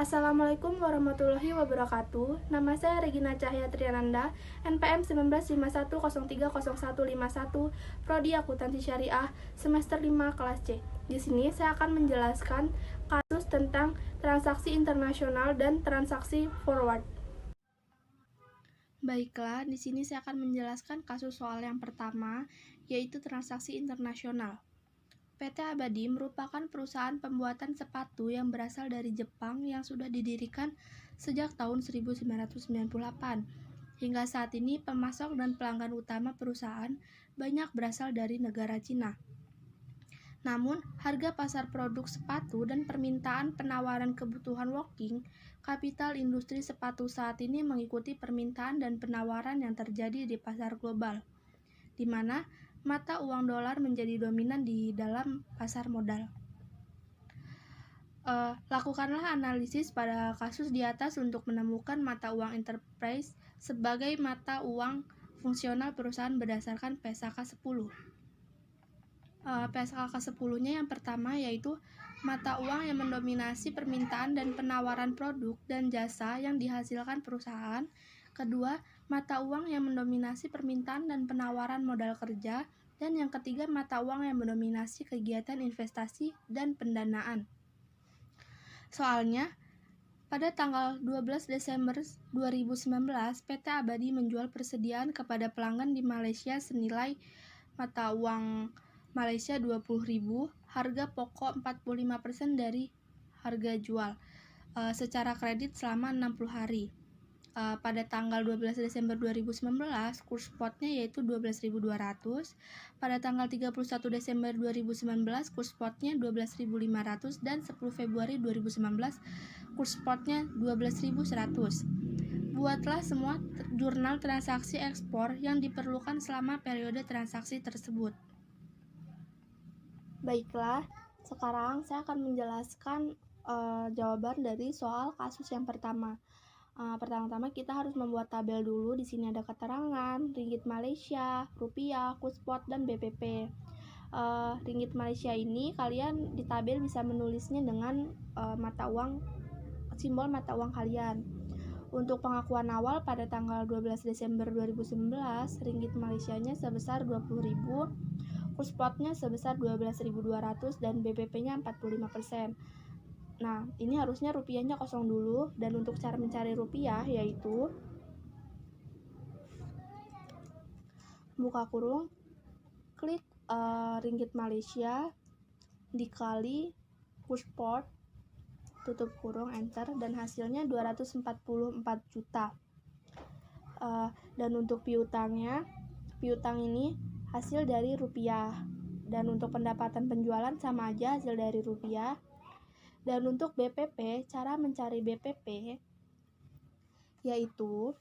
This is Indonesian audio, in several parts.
Assalamualaikum warahmatullahi wabarakatuh. Nama saya Regina Cahya Triananda, NPM 1951030151, Prodi Akuntansi Syariah, semester 5 kelas C. Di sini saya akan menjelaskan kasus tentang transaksi internasional dan transaksi forward. Baiklah, di sini saya akan menjelaskan kasus soal yang pertama, yaitu transaksi internasional. PT Abadi merupakan perusahaan pembuatan sepatu yang berasal dari Jepang yang sudah didirikan sejak tahun 1998. Hingga saat ini, pemasok dan pelanggan utama perusahaan banyak berasal dari negara Cina. Namun, harga pasar produk sepatu dan permintaan penawaran kebutuhan working capital industri sepatu saat ini mengikuti permintaan dan penawaran yang terjadi di pasar global, di mana mata uang dolar menjadi dominan di dalam pasar modal. Lakukanlah analisis pada kasus di atas untuk menemukan mata uang enterprise sebagai mata uang fungsional perusahaan berdasarkan PSAK 10. PSAK 10-nya yang pertama yaitu mata uang yang mendominasi permintaan dan penawaran produk dan jasa yang dihasilkan perusahaan. Kedua, mata uang yang mendominasi permintaan dan penawaran modal kerja. Dan yang ketiga, mata uang yang mendominasi kegiatan investasi dan pendanaan. Soalnya, pada tanggal 12 Desember 2019, PT Abadi menjual persediaan kepada pelanggan di Malaysia senilai mata uang Malaysia 20.000, harga pokok 45% dari harga jual, secara kredit selama 60 hari. Pada tanggal 12 Desember 2019, kurs spotnya yaitu 12.200. Pada tanggal 31 Desember 2019, kurs spotnya 12.500 dan 10 Februari 2019, kurs spotnya 12.100. Buatlah semua jurnal transaksi ekspor yang diperlukan selama periode transaksi tersebut. Baiklah, sekarang saya akan menjelaskan jawaban dari soal kasus yang pertama. Pertama-tama kita harus membuat tabel dulu. Di sini ada keterangan ringgit Malaysia, rupiah, kurs spot, dan BPP. Ringgit Malaysia ini kalian di tabel bisa menulisnya dengan mata uang, simbol mata uang kalian. Untuk pengakuan awal pada tanggal 12 Desember 2019, ringgit Malaysianya sebesar 20.000, kurs spotnya sebesar 12.200 dan BPP-nya 45%. Nah, ini harusnya rupiahnya kosong dulu, dan untuk cara mencari rupiah yaitu buka kurung, klik ringgit Malaysia dikali kurs spot, tutup kurung, enter, dan hasilnya 244 juta. Dan untuk piutang ini hasil dari rupiah, dan untuk pendapatan penjualan sama aja hasil dari rupiah. Dan untuk BPP, cara mencari BPP yaitu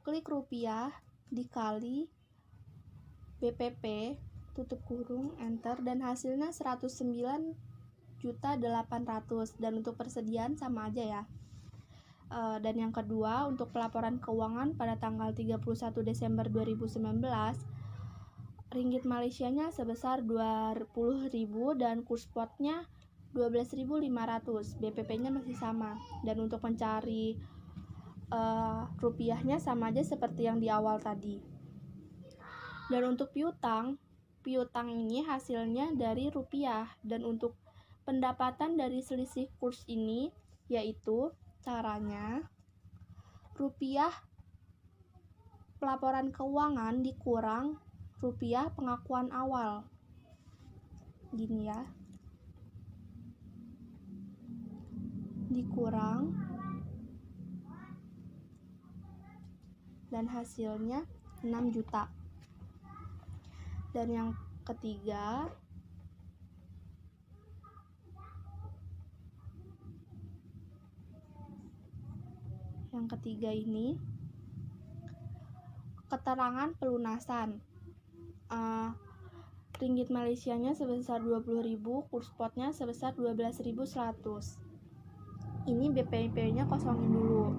klik rupiah dikali BPP, tutup kurung, enter, dan hasilnya 109.800. Dan untuk persediaan sama aja ya. Dan yang kedua, untuk pelaporan keuangan pada tanggal 31 Desember 2019, ringgit Malaysianya sebesar 20.000 dan kurs spotnya 12.500, BPP-nya masih sama. Dan untuk mencari rupiahnya sama aja seperti yang di awal tadi. Dan untuk piutang ini hasilnya dari rupiah. Dan untuk pendapatan dari selisih kurs ini yaitu caranya rupiah pelaporan keuangan dikurang rupiah pengakuan awal. Gini ya. Dikurang dan hasilnya 6 juta. Dan yang ketiga ini keterangan pelunasan. Ringgit Malaysianya sebesar 20.000, kurs spotnya sebesar 12.100. Ini BPP-nya kosongin dulu.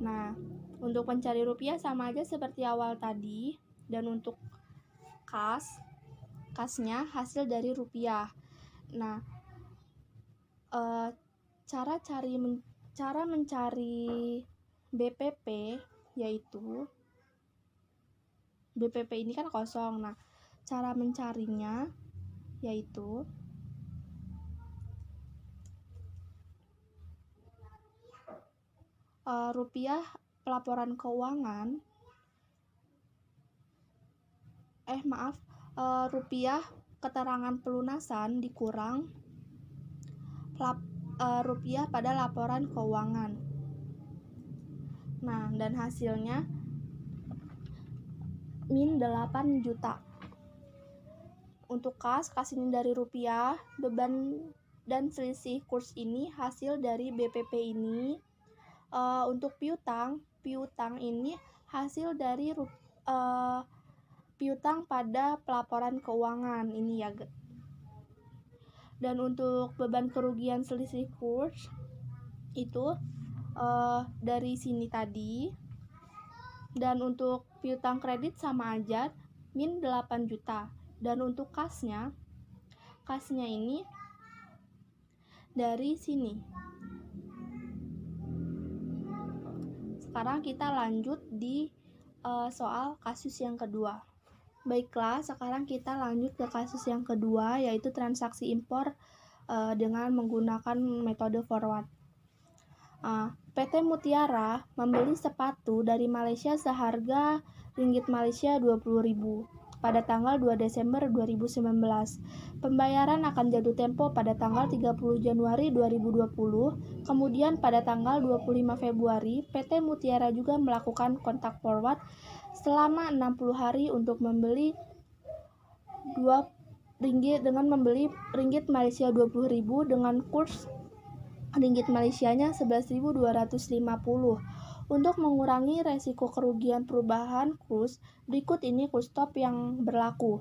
Nah, untuk mencari rupiah sama aja seperti awal tadi. Dan untuk kas kasnya hasil dari rupiah. Nah, cara mencari BPP yaitu BPP ini kan kosong. Nah, cara mencarinya yaitu rupiah pelaporan keuangan rupiah keterangan pelunasan dikurang rupiah pada laporan keuangan. Nah, dan hasilnya min 8 juta. Untuk kas ini dari rupiah, beban dan selisih kurs ini hasil dari BPP ini. Untuk piutang ini hasil dari piutang pada pelaporan keuangan ini ya. Dan untuk beban kerugian selisih kurs itu dari sini tadi. Dan untuk piutang kredit sama aja, min 8 juta. Dan untuk kasnya ini dari sini. Sekarang kita lanjut di soal kasus yang kedua. Baiklah, sekarang kita lanjut ke kasus yang kedua, yaitu transaksi impor dengan menggunakan metode forward. PT Mutiara membeli sepatu dari Malaysia seharga ringgit Malaysia 20.000 pada tanggal 2 Desember 2019. Pembayaran akan jatuh tempo pada tanggal 30 Januari 2020. Kemudian pada tanggal 25 Februari, PT Mutiara juga melakukan kontak forward selama 60 hari untuk membeli dengan membeli ringgit Malaysia 20.000 dengan kurs ringgit Malaysianya 11.250. Untuk mengurangi resiko kerugian perubahan kurs, berikut ini kurs stop yang berlaku.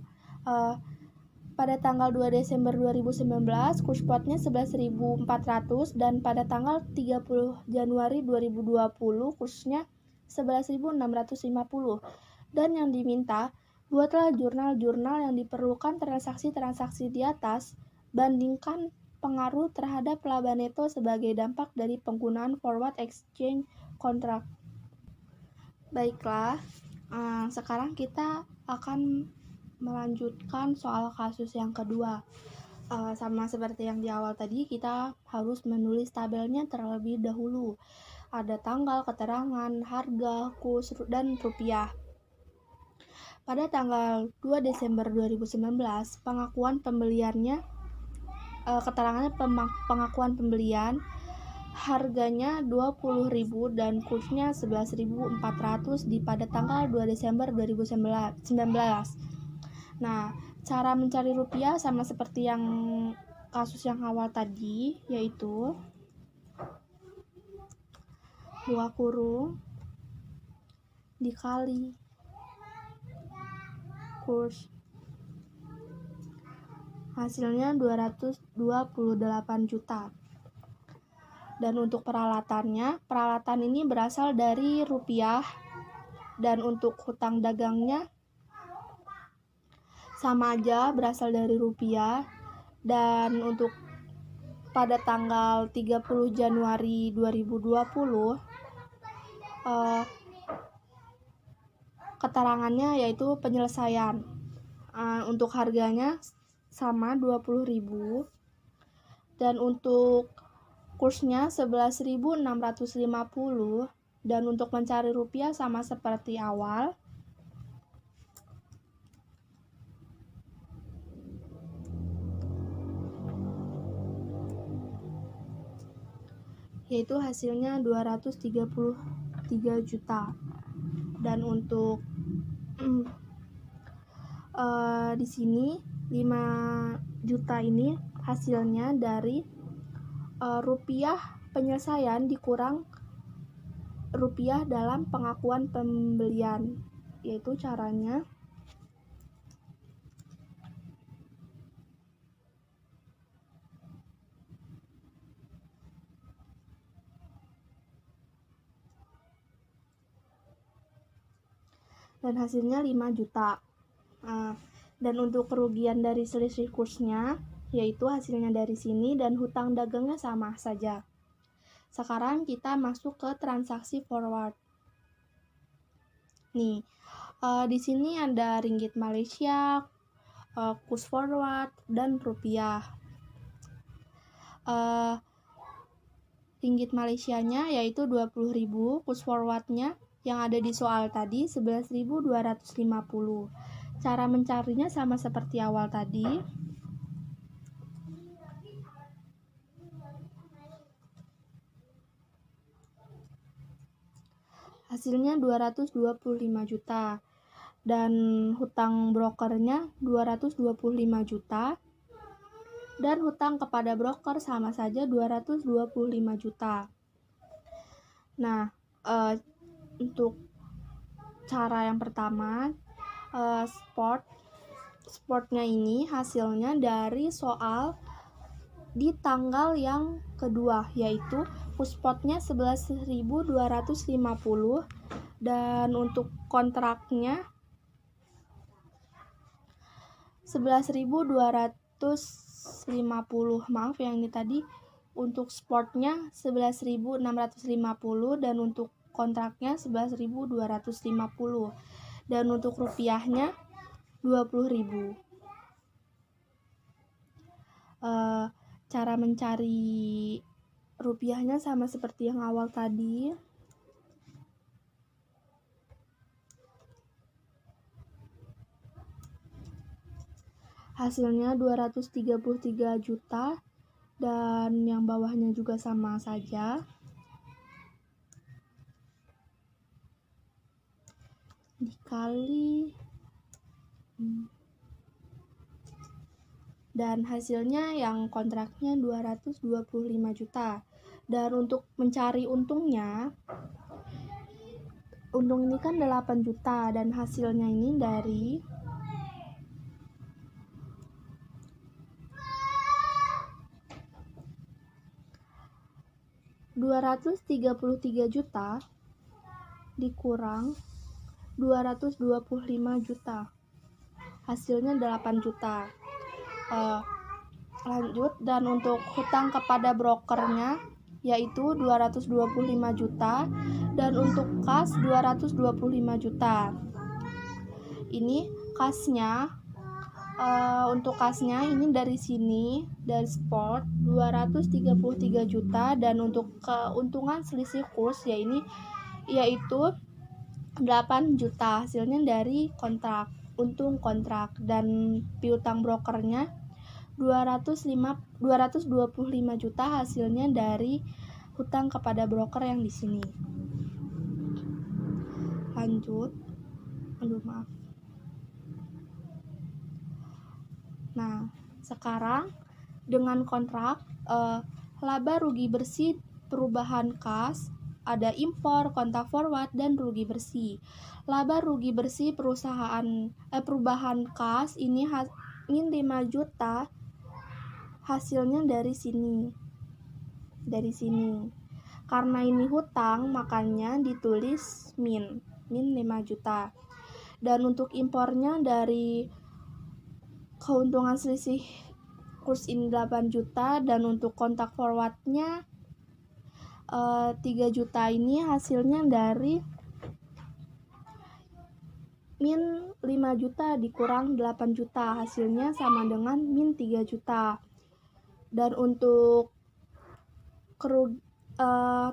Pada tanggal 2 Desember 2019, kurs spotnya 11.400 dan pada tanggal 30 Januari 2020 kursnya 11.650. Dan yang diminta, buatlah jurnal-jurnal yang diperlukan transaksi-transaksi di atas, bandingkan pengaruh terhadap laba neto sebagai dampak dari penggunaan forward exchange contract. Baiklah, sekarang kita akan melanjutkan soal kasus yang kedua. Sama seperti yang di awal tadi, kita harus menulis tabelnya terlebih dahulu. Ada tanggal, keterangan, harga, kurs, dan rupiah. Pada tanggal 2 Desember 2019, pengakuan pembeliannya keterangannya pengakuan pembelian, harganya 20.000 dan kursnya 11.400 pada tanggal 2 Desember 2019. Nah, cara mencari rupiah sama seperti yang kasus yang awal tadi, yaitu 2 kurung dikali kurs. Hasilnya 228 juta. Dan untuk peralatan ini berasal dari rupiah. Dan untuk hutang dagangnya sama aja, berasal dari rupiah. Dan untuk pada tanggal 30 Januari 2020 keterangannya yaitu penyelesaian. Untuk harganya sama 20.000 dan untuk kursnya 11.650 dan untuk mencari rupiah sama seperti awal. Yaitu hasilnya 233 juta. Dan untuk di sini 5 juta ini hasilnya dari rupiah penyelesaian dikurang rupiah dalam pengakuan pembelian. Yaitu caranya dan hasilnya 5 juta. Dan untuk kerugian dari selisih kursnya, yaitu hasilnya dari sini, dan hutang dagangnya sama saja. Sekarang kita masuk ke transaksi forward. Nih, di sini ada ringgit Malaysia, kurs forward, dan rupiah. Ringgit Malaysianya yaitu 20.000, kurs forwardnya yang ada di soal tadi 11.250. Cara mencarinya sama seperti awal tadi. Hasilnya 225 juta. Dan hutang brokernya 225 juta. Dan hutang kepada broker sama saja 225 juta. Nah, untuk cara yang pertama, sportnya ini hasilnya dari soal di tanggal yang kedua, yaitu spotnya 11.250 dan untuk kontraknya 11.250. Maaf yang ini tadi, untuk sportnya 11.650 dan untuk kontraknya 11.250. Dan untuk rupiahnya 20.000. Cara mencari rupiahnya sama seperti yang awal tadi. Hasilnya 233 juta dan yang bawahnya juga sama saja. Dikali dan hasilnya yang kontraknya 225 juta. Dan untuk mencari untungnya, untung ini kan 8 juta dan hasilnya ini dari $233 juta dikurang 225 juta. Hasilnya 8 juta. Lanjut, dan untuk hutang kepada brokernya yaitu 225 juta dan untuk kas 225 juta. Ini kasnya, untuk kasnya ini dari sini, dari spot 233 juta dan untuk keuntungan selisih kurs yaitu 8 juta. Hasilnya dari kontrak, untung kontrak, dan piutang brokernya 225 juta, hasilnya dari hutang kepada broker yang di sini. Lanjut. Maaf. Nah, sekarang dengan kontrak laba rugi bersih perubahan kas, ada impor, kontak forward, dan rugi bersih. Laba rugi bersih perubahan kas ini min 5 juta. Hasilnya dari sini. Karena ini hutang, makanya ditulis min 5 juta. Dan untuk impornya dari keuntungan selisih kurs ini 8 juta dan untuk kontak forwardnya 3 juta. Ini hasilnya dari min 5 juta dikurang 8 juta, hasilnya sama dengan min 3 juta. Dan untuk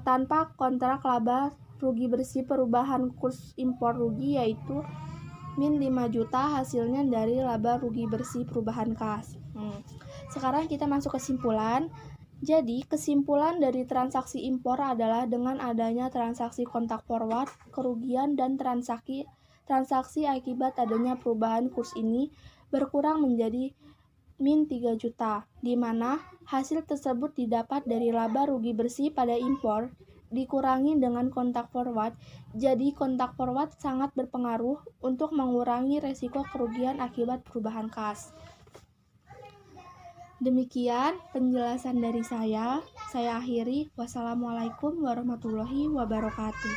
tanpa kontrak laba rugi bersih perubahan kurs impor rugi yaitu min 5 juta, hasilnya dari laba rugi bersih perubahan kas. Sekarang kita masuk kesimpulan. Jadi kesimpulan dari transaksi impor adalah dengan adanya transaksi kontak forward, kerugian dan transaksi akibat adanya perubahan kurs ini berkurang menjadi min 3 juta, di mana hasil tersebut didapat dari laba rugi bersih pada impor dikurangi dengan kontak forward. Jadi kontak forward sangat berpengaruh untuk mengurangi resiko kerugian akibat perubahan kas. Demikian penjelasan dari saya akhiri. Wassalamualaikum warahmatullahi wabarakatuh.